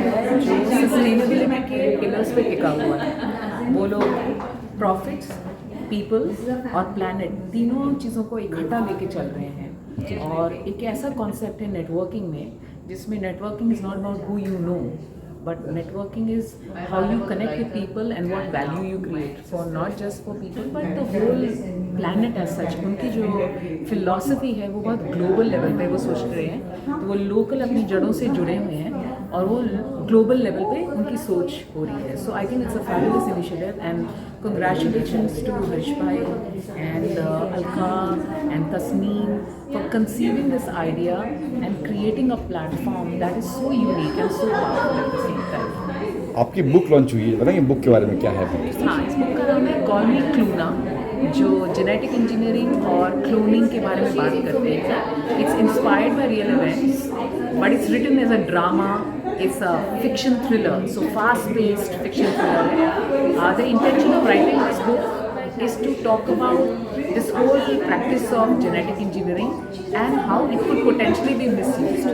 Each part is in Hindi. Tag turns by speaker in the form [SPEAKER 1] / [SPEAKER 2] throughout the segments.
[SPEAKER 1] है जो सस्टेनेबिलिटी के पिलर्स पे टिका हुआ है। वो लोग प्रॉफिट्स, पीपल और प्लैनेट तीनों चीज़ों को इकट्ठा लेके चल रहे हैं। और एक ऐसा कॉन्सेप्ट है नेटवर्किंग में, जिसमें networking is not about who you know, but networking is how you connect with people and what value you create for not just for people but the whole planet as such। उनकी जो फिलॉसफी है वो बहुत ग्लोबल लेवल पे वो सोच रहे हैं, तो वो लोकल अपनी जड़ों से जुड़े हुए हैं और वो ग्लोबल लेवल पे उनकी सोच हो रही है। So I think it's a fabulous initiative and congratulations to Harsh bhai and Alka and Tasneem for conceiving this idea and creating a platform that is so unique and so powerful at the same time।
[SPEAKER 2] आपकी बुक लॉन्च हुई है, बताइए बुक के बारे में क्या है?
[SPEAKER 1] हाँ, इस बुक का नाम है कॉल मी क्लूना, जो जेनेटिक इंजीनियरिंग और क्लोनिंग के बारे में बात करते हैं। It's inspired by real events but it's written as a drama, it's a fiction thriller, so fast-paced fiction thriller। The intention of writing this book is to talk about this whole practice of genetic engineering and how it could potentially be misused,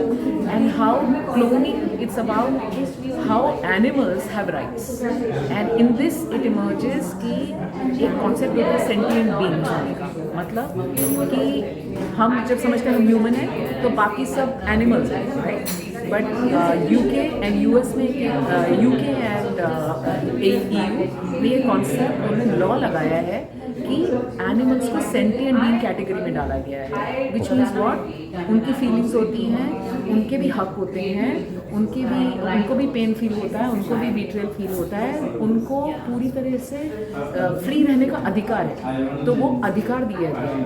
[SPEAKER 1] and how cloning, it's about how animals have rights, and in this it emerges कि एक concept होता है sentient being होने का, मतलब कि हम जब समझते हैं हम ह्यूमन हैं तो बाकी सब एनिमल्स हैं, right? But UK and US में यूके एंड EU में ये कॉन्सेप्ट उन्होंने लॉ लगाया है कि एनिमल्स को सेंटिएंट बीइंग कैटेगरी में डाला गया है, विच मीन्स व्हाट, उनकी फीलिंग्स होती हैं, उनके भी हक होते हैं, उनको भी पेन फील होता है, उनको भी बीट्रेयल फील होता है, उनको पूरी तरह से फ्री रहने का अधिकार है, तो वो अधिकार दिया गया है।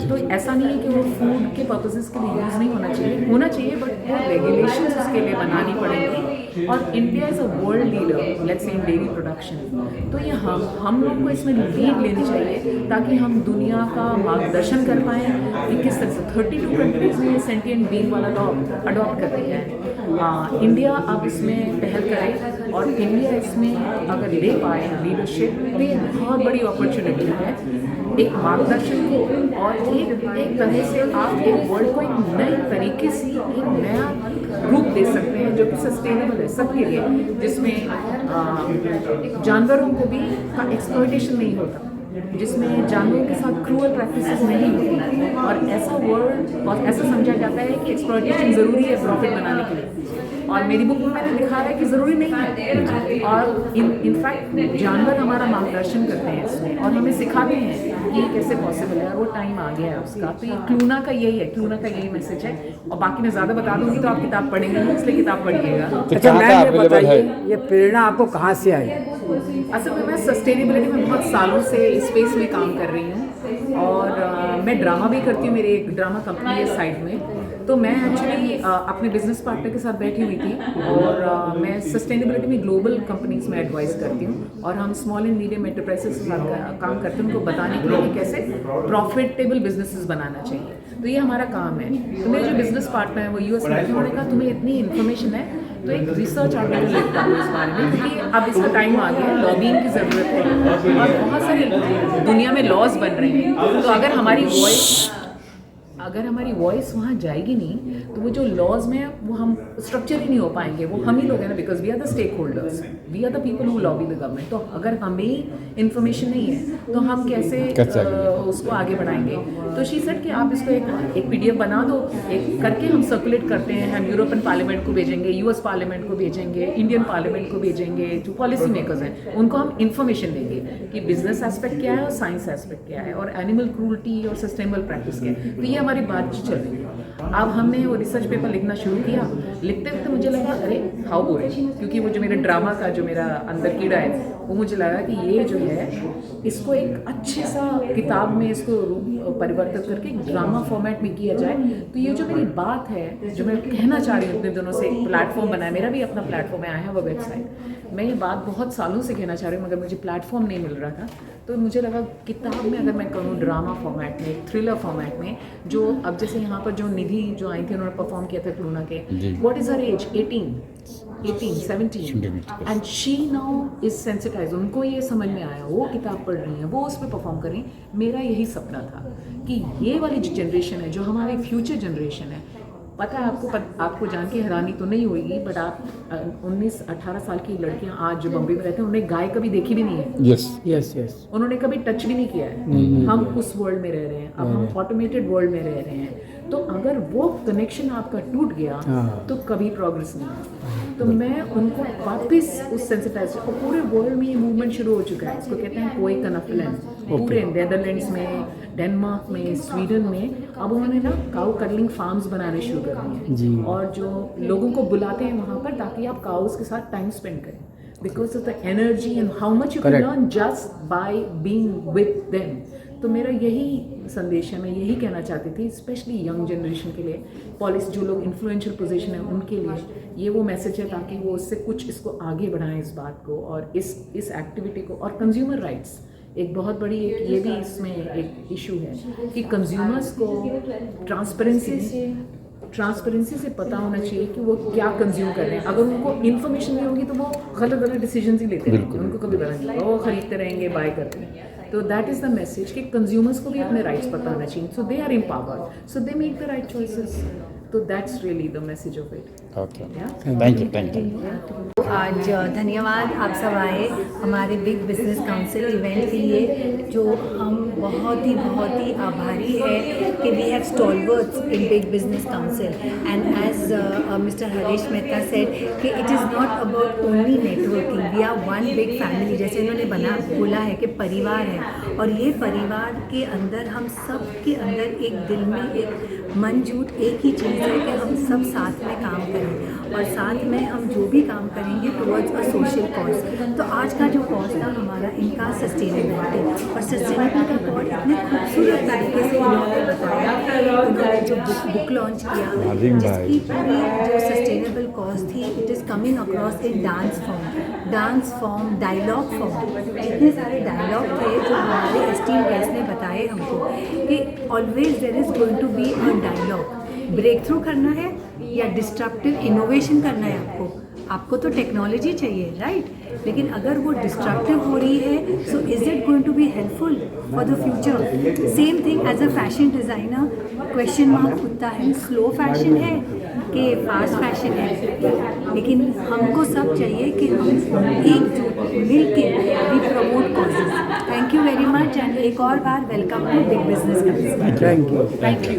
[SPEAKER 1] तो ऐसा नहीं है कि वो फूड के पर्पसेस के लिए यूज़ नहीं होना चाहिए बट वो रेगुलेशंस उसके लिए बनानी पड़ेंगी। और India is a world leader let's say in dairy production, तो ये हम लोग को इसमें लीड लेनी चाहिए ताकि हम दुनिया का मार्गदर्शन कर पाएँ कि किस तरह से 32 कंट्रीज में सेंटिएंट बीइंग वाला लॉ अडॉप्ट कर रही है। इंडिया अब इसमें पहल करे और इंडिया इसमें अगर ले पाए लीडरशिप तो ये बहुत बड़ी अपॉर्चुनिटी है एक मार्गदर्शन को, और एक तरह से आप एक वर्ल्ड को एक नए तरीके से एक नया रूप दे सकते हैं जो कि सस्टेनेबल है सबके लिए, जिसमें जानवरों को भी का एक्सप्लॉयटेशन नहीं होता, जिसमें जानवरों के साथ क्रूअल प्रैक्टिसेस नहीं होती, और ऐसा वर्ल्ड और ऐसा समझा जाता है कि एक्सप्लॉयटेशन ज़रूरी है प्रॉफिट बनाने के लिए, और मेरी बुक में मैंने लिखा है कि ज़रूरी नहीं है, और इनफैक्ट जानवर हमारा मार्गदर्शन करते हैं इसमें और हमें सिखाते हैं कि ये कैसे पॉसिबल है, और वो टाइम आ गया है उसका। तो ये क्लूना का यही मैसेज है, और बाकी मैं ज़्यादा बता दूंगी तो आप किताब पढ़ेंगे नहीं, इसलिए किताब पढ़िएगा।
[SPEAKER 3] अच्छा मैम, ये बताइए ये प्रेरणा आपको कहाँ से आई?
[SPEAKER 1] असल में मैं सस्टेनेबिलिटी में बहुत सालों से इस स्पेस में काम कर रही हूँ, और मैं ड्रामा भी करती हूँ, मेरी एक ड्रामा कंपनी है साइड में। तो मैं एक्चुअली अपने बिजनेस पार्टनर के साथ बैठी हुई थी, और मैं सस्टेनेबिलिटी में ग्लोबल कंपनीज में एडवाइस करती हूँ, और हम स्मॉल एंड मीडियम एंटरप्राइजेस के साथ काम करते हैं उनको बताने के लिए कि कैसे प्रॉफिटेबल बिजनेसेस बनाना चाहिए। तो ये हमारा काम है। तो मेरे जो बिजनेस पार्टनर है वो US में, उन्होंने कहा तुम्हें इतनी इन्फॉर्मेशन है तो एक रिसर्च आर्टिकल लिखता हूँ इस बारे में, क्योंकि अब इसका टाइम आ गया है, लॉबिंग की ज़रूरत है और बहुत सारी दुनिया में लॉज बन रहे हैं। तो अगर हमारी वॉइस वहाँ जाएगी नहीं तो वो जो लॉज में वो हम स्ट्रक्चर ही नहीं हो पाएंगे, वो हम ही लोग हैं ना, because we are the stakeholders, we are the people who lobby the government. तो अगर हमें इन्फॉर्मेशन नहीं है तो हम कैसे उसको आगे बढ़ाएंगे। तो शी सेड कि आप इसको एक PDF बना दो, एक करके हम सर्कुलेट करते हैं, हम यूरोपियन पार्लियामेंट को भेजेंगे, US पार्लियामेंट को भेजेंगे, इंडियन पार्लियामेंट को भेजेंगे, जो पॉलिसी मेकर्स हैं उनको हम इन्फॉर्मेशन देंगे कि बिजनेस एस्पेक्ट क्या है और साइंस एस्पेक्ट क्या है और एनिमल क्रूल्टी और सस्टेनेबल प्रैक्टिस क्या है। तो ये हमारी बातचीत चल रही है। अब हमने वो रिसर्च पेपर लिखना शुरू किया, लिखते वक्त मुझे लगा अरे हाउ बोरिंग, क्योंकि वो जो मेरे ड्रामा का जो मेरा अंदर कीड़ा है वो मुझे लगा कि ये जो है इसको एक अच्छे सा किताब में इसको परिवर्तित करके एक ड्रामा फॉर्मेट में किया जाए। तो ये जो मेरी बात है जो मैं कहना चाह रही हूँ अपने दोनों से, एक प्लेटफॉर्म बनाया, मेरा भी अपना प्लेटफॉर्म है, आई हैव अ वेबसाइट, मैं ये बात बहुत सालों से कहना चाह रही हूँ मगर मुझे प्लेटफॉर्म नहीं मिल रहा था। तो मुझे लगा किताब में अगर मैं करूँ ड्रामा फॉर्मेट में, थ्रिलर फॉर्मेट में, जो अब जैसे यहाँ पर जो निधि जो आई थी उन्होंने परफॉर्म किया था क्लूना के, what is her age, 18, 17, and she now is sensitize, उनको ये समझ में आया, वो किताब पढ़ रही हैं, वो उस पर परफॉर्म कर रही हैं। मेरा यही सपना था कि ये वाली जो जनरेशन है, जो हमारी फ्यूचर जनरेशन है, पता है आपको जान के हैरानी तो नहीं होगी, बट आप 19-18 साल की लड़कियां आज जो बम्बई में रहते हैं उन्होंने गाय कभी देखी भी नहीं है।
[SPEAKER 2] Yes
[SPEAKER 3] yes yes.
[SPEAKER 1] उन्होंने कभी टच भी नहीं किया है। हम उस वर्ल्ड में रह रहे हैं, अब हम ऑटोमेटेड वर्ल्ड में रह रहे हैं। तो अगर वो कनेक्शन आपका टूट गया तो कभी प्रोग्रेस नहीं है। तो मैं उनको वापस उस सेंसिटाइज, और पूरे वर्ल्ड में ये मूवमेंट शुरू हो चुका है। इसको कहते हैं कोई कनफलन। पूरे नेदरलैंड्स में, डेनमार्क में, स्वीडन में अब उन्होंने ना काऊ कडलिंग फार्म्स बनाने शुरू कर दिए हैं, और जो लोगों को बुलाते हैं वहाँ पर ताकि आप काउस के साथ टाइम स्पेंड करें, because of the energy and how much you can learn just by being with them. तो मेरा यही संदेश है, मैं यही कहना चाहती थी, स्पेशली यंग जनरेशन के लिए, पॉलिस जो लोग इन्फ्लुएंशियल पोजीशन है उनके लिए ये वो मैसेज है, ताकि वो उससे कुछ इसको आगे बढ़ाएं इस बात को, और इस एक्टिविटी को। और कंज्यूमर राइट्स एक बहुत बड़ी ये भी इसमें एक इशू है कि कंज्यूमर्स को ट्रांसपेरेंसी से पता होना चाहिए कि वो क्या कंज्यूम कर रहे हैं। अगर उनको इन्फॉर्मेशन नहीं होगी तो वो गलत डिसीजन ही लेते रहेंगे, उनको कभी पता नहीं लगेगा, वो खरीदते रहेंगे, बाय करते हैं। तो दैट इज़ द मैसेज कि कंज्यूमर्स को भी अपने राइट्स पता होना चाहिए, so they are empowered, so they make the right choices. तो that's really the message of it.
[SPEAKER 2] Okay, thank you.
[SPEAKER 4] आज धन्यवाद आप सब आए हमारे बिग बिजनेस काउंसिल इवेंट के लिए, जो हम बहुत ही आभारी है कि we have stalwarts in big business council, and as mister Harish Mehta said कि it is not about only networking, we are one big family. जैसे इन्होंने बोला है कि परिवार है, और ये परिवार के अंदर हम सब के अंदर एक दिल में एक मंजूट एक ही चीज़ है कि हम सब साथ में काम करें, और साथ में हम जो भी काम करेंगे टुवर्ड्स अ सोशल कॉज। तो आज का जो कॉज था हमारा इनका सस्टेनेबिलिटी, और सस्टेनेबिलिटी का कॉज इतने खूबसूरत तरीके से इन्होंने बताया। उन्होंने जो बुक लॉन्च किया जिसकी पूरी जो सस्टेनेबल कॉज थी, it is coming across in dance form, dialogue form. इतने सारे डायलॉग थे जो हमारे एस्टीम गेस्ट ने बताए हमको कि always there is going to be a dialogue. Break through करना है या डिस्ट्रप्टिव इनोवेशन करना है आपको तो टेक्नोलॉजी चाहिए, राइट? लेकिन अगर वो डिस्ट्रक्टिव हो रही है, so is it going to be helpful for the future? Same thing as a fashion designer, question mark उठता है, स्लो फैशन है कि फास्ट फैशन है। लेकिन हमको सब चाहिए कि हम एकजुट मिल के we promote causes. Thank you very much, and एक और बार welcome to big business council.
[SPEAKER 3] Thank you.